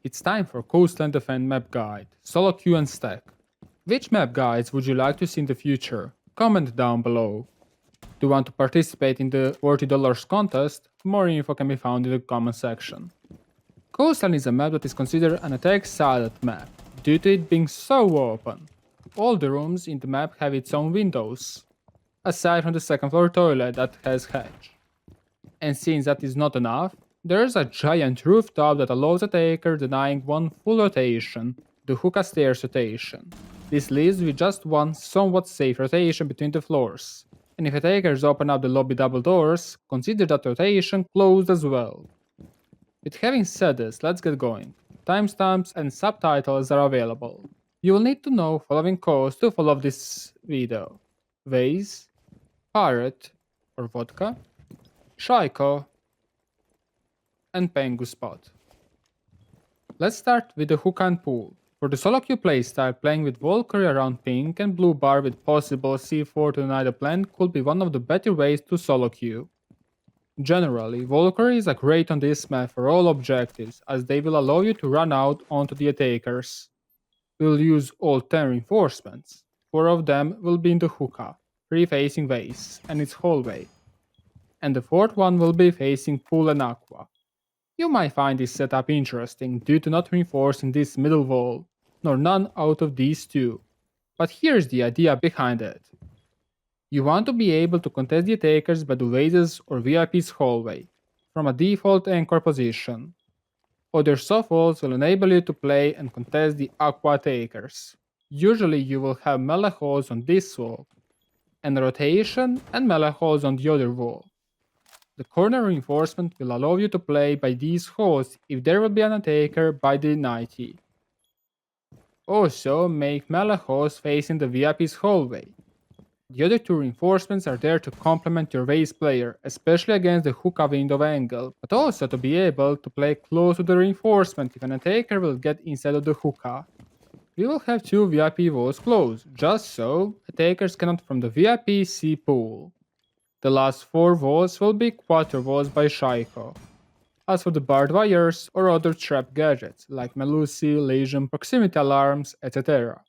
It's time for Coastline Defend map guide, SoloQ and stack. Which map guides would you like to see in the future? Comment down below. Do you want to participate in the $40 contest? More info can be found in the comment section. Coastline is a map that is considered an attack-sided map, due to it being so open. All the rooms in the map have its own windows, aside from the second floor toilet that has hatch. And since that is not enough, there is a giant rooftop that allows a taker denying one full rotation, the Hookah Stairs rotation. This leaves with just one somewhat safe rotation between the floors, and if attackers open up the lobby double doors, consider that rotation closed as well. With having said this, let's get going. Timestamps and subtitles are available. You will need to know following codes to follow this video: Vase, Pirate or Vodka, Shaiko, and Pengu Spot. Let's start with the Hookah Pool. For the SoloQ playstyle, playing with Valkyrie around pink and blue bar with possible C4 to deny the plant could be one of the better ways to SoloQ. Generally, Valkyrie is great on this map for all objectives, as they will allow you to run out onto the attackers. We will use all 10 reinforcements. 4 of them will be in the Hookah, 3 facing Vase and its hallway, and the 4th one will be facing Pool and Aqua. You might find this setup interesting due to not reinforcing this middle wall, nor none out of these two. But here's the idea behind it. You want to be able to contest the attackers by the Vases or VIP's hallway, from a default anchor position. Other soft walls will enable you to play and contest the Aqua attackers. Usually you will have melee holes on this wall, and rotation and melee holes on the other wall. The corner reinforcement will allow you to play by these holes if there will be an attacker by the 90. Also, make melee holes facing the VIP's hallway. The other 2 reinforcements are there to complement your Vase player, especially against the Hookah window angle, but also to be able to play close to the reinforcement if an attacker will get inside of the Hookah. We will have 2 VIP walls closed, just so attackers cannot from the VIP see Pool. The last 4 walls will be quarter walls by Shaiko. As for the barbed wires or other trap gadgets like Melusi, Legion, proximity alarms, etc.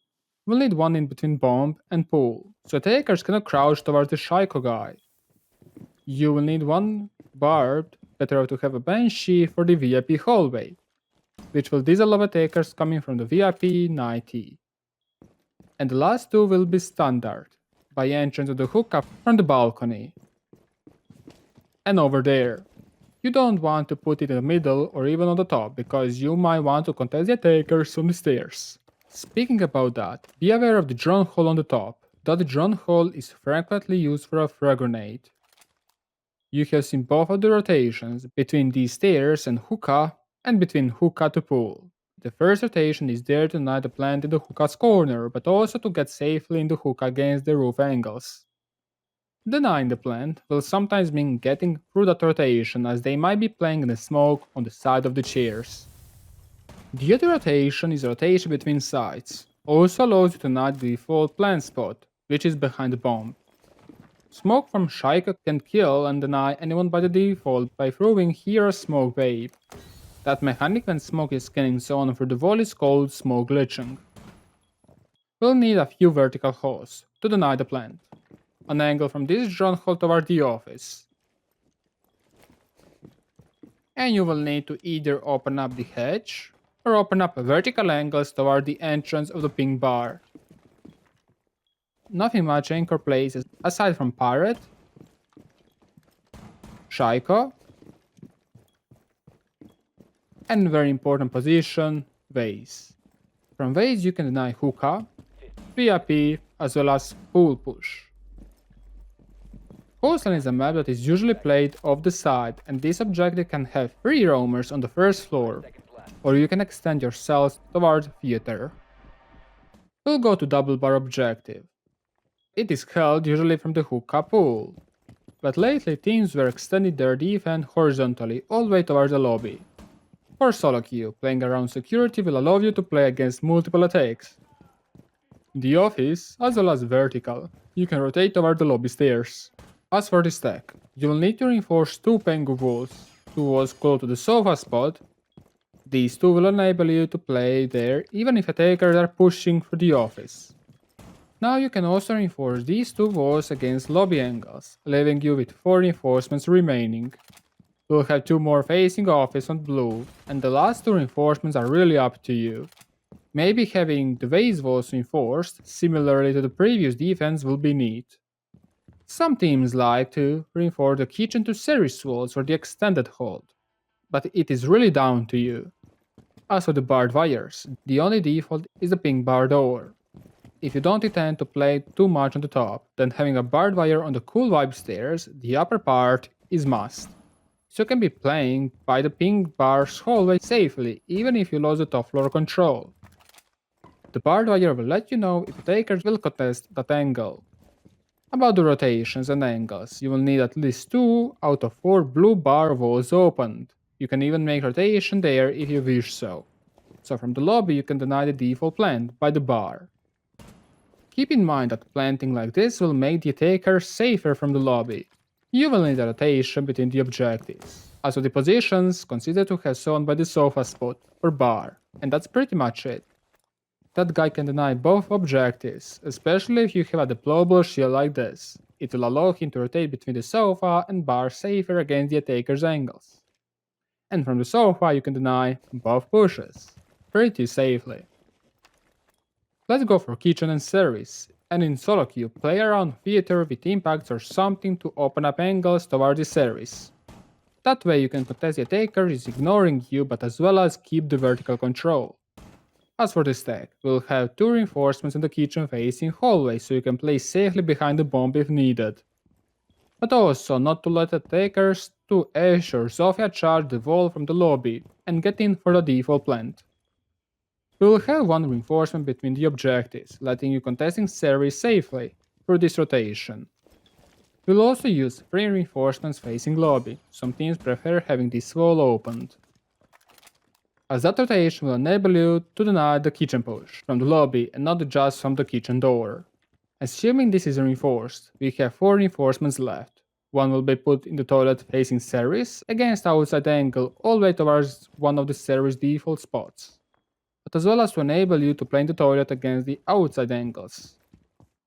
We'll need one in between Bomb and Pool, so attackers cannot crouch towards the Shaiko guy. You will need one barbed, better to have a Banshee for the VIP hallway, which will disallow attackers coming from the VIP 90. And the last 2 will be standard, by entrance of the Hookah from the balcony. And over there. You don't want to put it in the middle or even on the top, because you might want to contest the attackers on the stairs. Speaking about that, be aware of the drone hole on the top. That drone hole is frequently used for a frag grenade. You have seen both of the rotations, between these stairs and Hookah, and between Hookah to Pool. The first rotation is there to deny the plant in the Hookah's corner, but also to get safely in the Hookah against the roof angles. Denying the plant will sometimes mean getting through that rotation, as they might be playing in the smoke on the side of the chairs. The other rotation is rotation between sides, also allows you to deny the default plant spot, which is behind the bomb. Smoke from Shaiko can kill and deny anyone by the default by throwing here a smoke wave. That mechanic when smoke is scanning zone for the wall is called smoke glitching. We'll need a few vertical holes to deny the plant. An angle from this drone hole toward the office. And you will need to either open up the hatch or open up vertical angles toward the entrance of the pink bar. Nothing much anchor places aside from Pirate, Shaiko, and very important position, Vase. From Vase you can deny Hookah, VIP, as well as Pool push. Coastline is a map that is usually played off the side, and this objective can have 3 roamers on the first floor, or you can extend yourselves towards theater. We'll go to double bar objective. It is held usually from the Hookah Pool, but lately teams were extending their defense horizontally all the way towards the lobby. For SoloQ, playing around security will allow you to play against multiple attacks. In the office, as well as vertical, you can rotate toward the lobby stairs. As for the stack, you will need to reinforce 2 Pengu walls, 2 walls close to the sofa spot, These two will enable you to play there even if attackers are pushing through the office. Now you can also reinforce these two walls against lobby angles, leaving you with 4 reinforcements remaining. You'll have 2 more facing office on blue, and the last 2 reinforcements are really up to you. Maybe having the base walls reinforced, similarly to the previous defense, will be neat. Some teams like to reinforce the kitchen to series walls for the extended hold, but it is really down to you. As for the barred wires, the only default is the pink bar door. If you don't intend to play too much on the top, then having a barred wire on the cool vibe stairs, the upper part, is must. So you can be playing by the pink bar's hallway safely, even if you lose the top floor control. The barred wire will let you know if attackers will contest that angle. About the rotations and angles, you will need at least 2 out of 4 blue bar walls opened. You can even make rotation there if you wish so. So from the lobby you can deny the default plant by the bar. Keep in mind that planting like this will make the attacker safer from the lobby. You will need a rotation between the objectives. As for the positions, consider to have someone by the sofa spot or bar, and that's pretty much it. That guy can deny both objectives, especially if you have a deployable shield like this. It will allow him to rotate between the sofa and bar safer against the attacker's angles. And from the sofa you can deny both pushes, pretty safely. Let's go for kitchen and service, and in SoloQ play around theater with impacts or something to open up angles toward the service. That way you can contest the attacker is ignoring you but as well as keep the vertical control. As for the stack, we'll have 2 reinforcements in the kitchen facing hallway so you can play safely behind the bomb if needed. But also not to let attackers to Ash or Zofia charge the wall from the lobby and get in for the default plant. We will have 1 reinforcement between the objectives, letting you contesting service safely through this rotation. We'll also use 3 reinforcements facing lobby, some teams prefer having this wall opened. As that rotation will enable you to deny the kitchen push from the lobby and not just from the kitchen door. Assuming this is reinforced, we have 4 reinforcements left. 1 will be put in the toilet facing service against outside angle all the way towards one of the service default spots, but as well as to enable you to play in the toilet against the outside angles.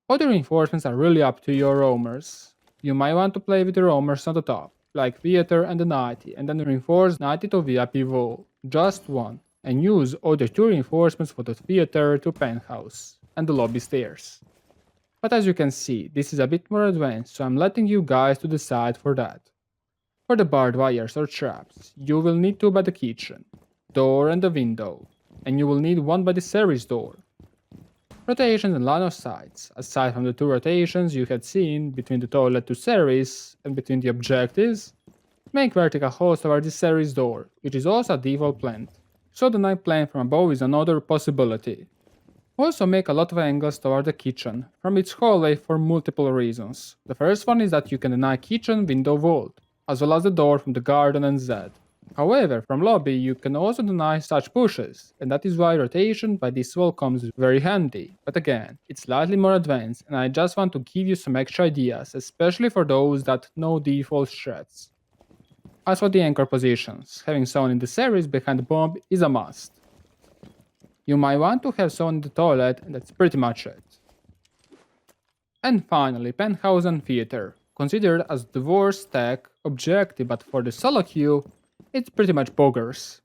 Other reinforcements are really up to your roamers. You might want to play with the roamers on the top, like Theater and the 90, and then reinforce 90 to VIP wall, just 1, and use other 2 reinforcements for the Theater to Penthouse, and the lobby stairs. But as you can see, this is a bit more advanced, so I'm letting you guys to decide for that. For the barred wires or traps, you will need 2 by the kitchen, door and the window, and you will need 1 by the service door. Rotations and line of sights, aside from the 2 rotations you had seen between the toilet to service and between the objectives, make vertical holes toward the service door, which is also a default plant, so the night plant from above is another possibility. Also make a lot of angles toward the kitchen from its hallway for multiple reasons. The first one is that you can deny kitchen window vault, as well as the door from the garden and Z. However, from lobby you can also deny such pushes, and that is why rotation by this wall comes very handy, but again, it's slightly more advanced and I just want to give you some extra ideas, especially for those that know default strats. As for the anchor positions, having someone in the series behind the bomb is a must. You might want to have someone in the toilet and that's pretty much it. And finally, Penthouse and Theater, considered as the worst stack objective, but for the SoloQ, it's pretty much boggers.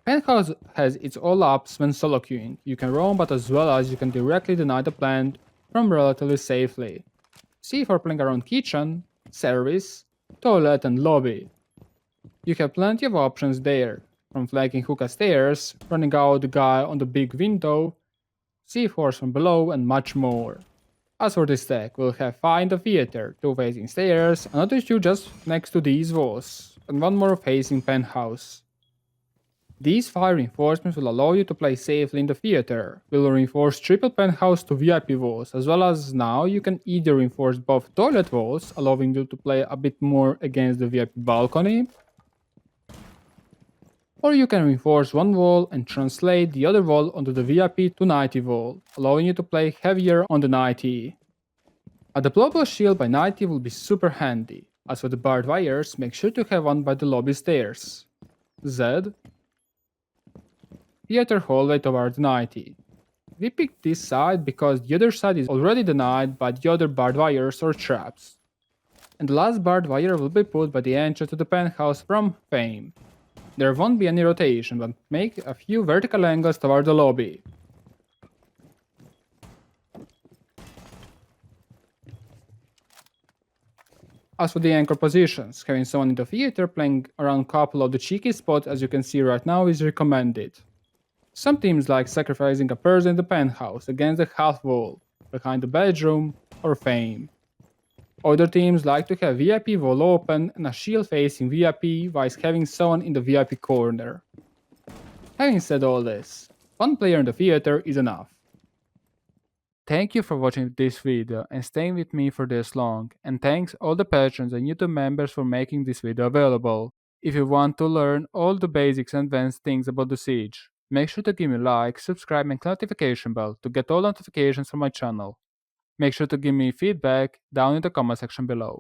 Penthouse has its all ups when solo queuing. You can roam, but as well as you can directly deny the plant from relatively safely. See for playing around kitchen, service, toilet and lobby. You have plenty of options there, from flanking hookah stairs, running out the guy on the big window, C4s from below and much more. As for this deck, we'll have 5 in the theater, 2 facing stairs, another 2 just next to these walls, and 1 more facing penthouse. These 5 reinforcements will allow you to play safely in the theater. We'll reinforce triple penthouse to VIP walls, as well as now you can either reinforce both toilet walls, allowing you to play a bit more against the VIP balcony, or you can reinforce one wall and translate the other wall onto the VIP to 90 wall, allowing you to play heavier on the 90. A deployable shield by 90 will be super handy. As for the barred wires, make sure to have one by the lobby stairs. Z, theater hallway towards 90. We picked this side because the other side is already denied by the other barbed wires or traps. And the last barbed wire will be put by the entrance to the penthouse from Fame. There won't be any rotation, but make a few vertical angles toward the lobby. As for the anchor positions, having someone in the theater playing around a couple of the cheeky spots as you can see right now is recommended. Some teams like sacrificing a person in the penthouse against the half wall, behind the bedroom, or Fame. Other teams like to have VIP wall open and a shield facing VIP whilst having someone in the VIP corner. Having said all this, one player in the theater is enough. Thank you for watching this video and staying with me for this long, and thanks all the patrons and YouTube members for making this video available. If you want to learn all the basics and advanced things about the siege, make sure to give me a like, subscribe and notification bell to get all notifications from my channel. Make sure to give me feedback down in the comment section below.